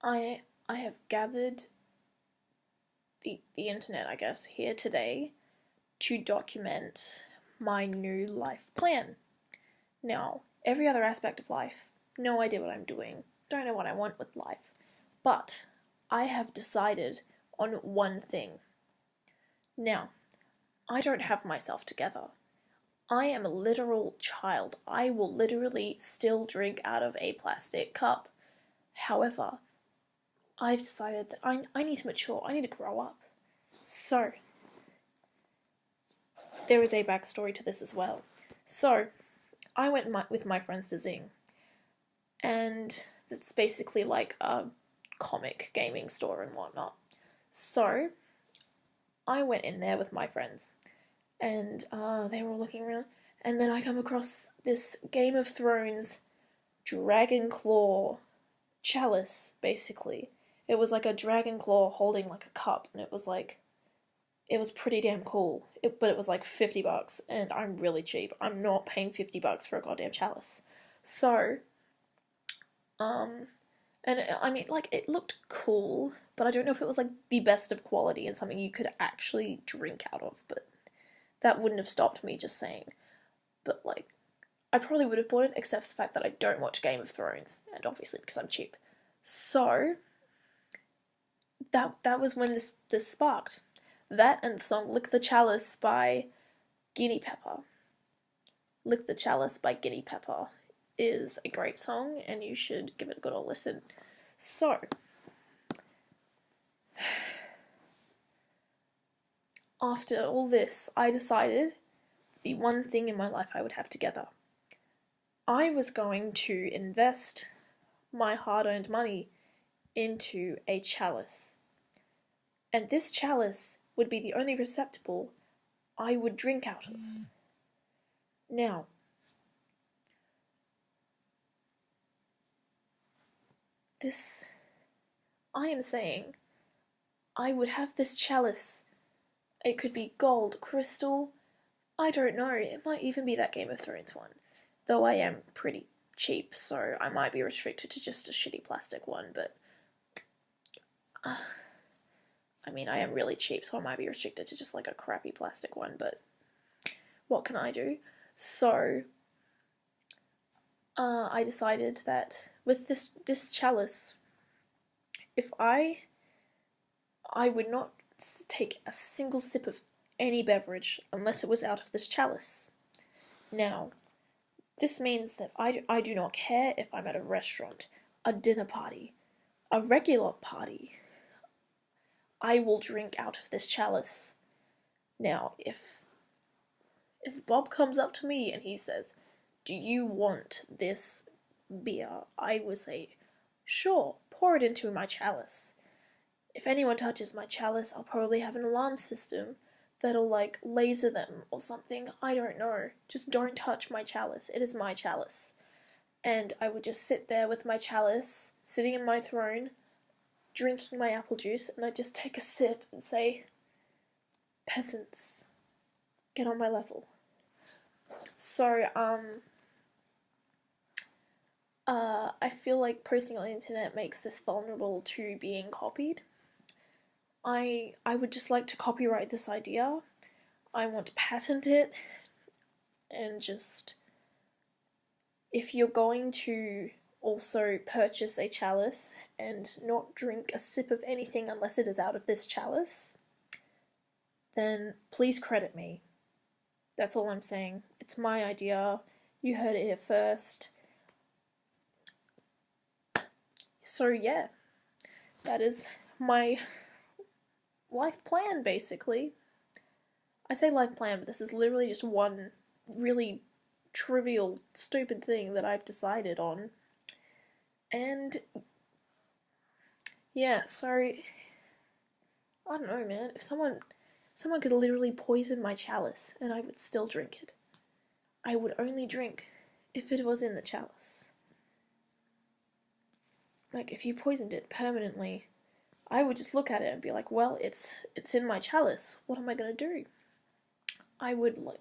I have gathered the internet, I guess, here today to document my new life plan. Now, every other aspect of life, no idea what I'm doing, don't know what I want with life, but I have decided on one thing. Now, I don't have myself together. I am a literal child. I will literally still drink out of a plastic cup. However, I've decided that I need to mature. I need to grow up. So, there is a backstory to this as well. So, I went with my friends to Zing, and it's basically like a comic gaming store and whatnot. So, I went in there with my friends, and they were all looking around, and then I come across this Game of Thrones dragon claw chalice, basically. It was like a dragon claw holding like a cup, and it was pretty damn cool. But it was like $50, and I'm really cheap. I'm not paying $50 for a goddamn chalice. So, and I mean, like, it looked cool, but I don't know if it was like the best of quality and something you could actually drink out of, but that wouldn't have stopped me, just saying. But like, I probably would have bought it, except for the fact that I don't watch Game of Thrones, and obviously because I'm cheap. So, that was when this sparked. That and the song Lick the Chalice by Guinea Pepper. Lick the Chalice by Guinea Pepper is a great song, and you should give it a good old listen. So, after all this, I decided the one thing in my life I would have together. I was going to invest my hard-earned money into a chalice. And this chalice would be the only receptacle I would drink out of. Now, I am saying, I would have this chalice. It could be gold, crystal, I don't know, it might even be that Game of Thrones one. Though I am pretty cheap, so I might be restricted to just a shitty plastic one, but I mean, I am really cheap, so I might be restricted to just like a crappy plastic one, but what can I do? So, I decided that with this chalice, if I would not take a single sip of any beverage unless it was out of this chalice. Now, this means that I do not care if I'm at a restaurant, a dinner party, a regular party. I will drink out of this chalice. Now, if Bob comes up to me and he says, "Do you want this beer?" I would say, "Sure, pour it into my chalice." If anyone touches my chalice, I'll probably have an alarm system that'll like laser them or something. I don't know. Just don't touch my chalice. It is my chalice. And I would just sit there with my chalice, sitting in my throne, drinking my apple juice, and I'd just take a sip and say, "Peasants, get on my level." So, I feel like posting on the internet makes this vulnerable to being copied. I would just like to copyright this idea. I want to patent it, and just, if you're going to also purchase a chalice and not drink a sip of anything unless it is out of this chalice, then please credit me. That's all I'm saying. It's my idea. You heard it here first. So yeah, that is my life plan, basically. I say life plan, but this is literally just one really trivial, stupid thing that I've decided on. And yeah, so I don't know, man. If someone could literally poison my chalice and I would still drink it. I would only drink if it was in the chalice. Like, if you poisoned it permanently, I would just look at it and be like, well, it's in my chalice. What am I gonna do? I would, like,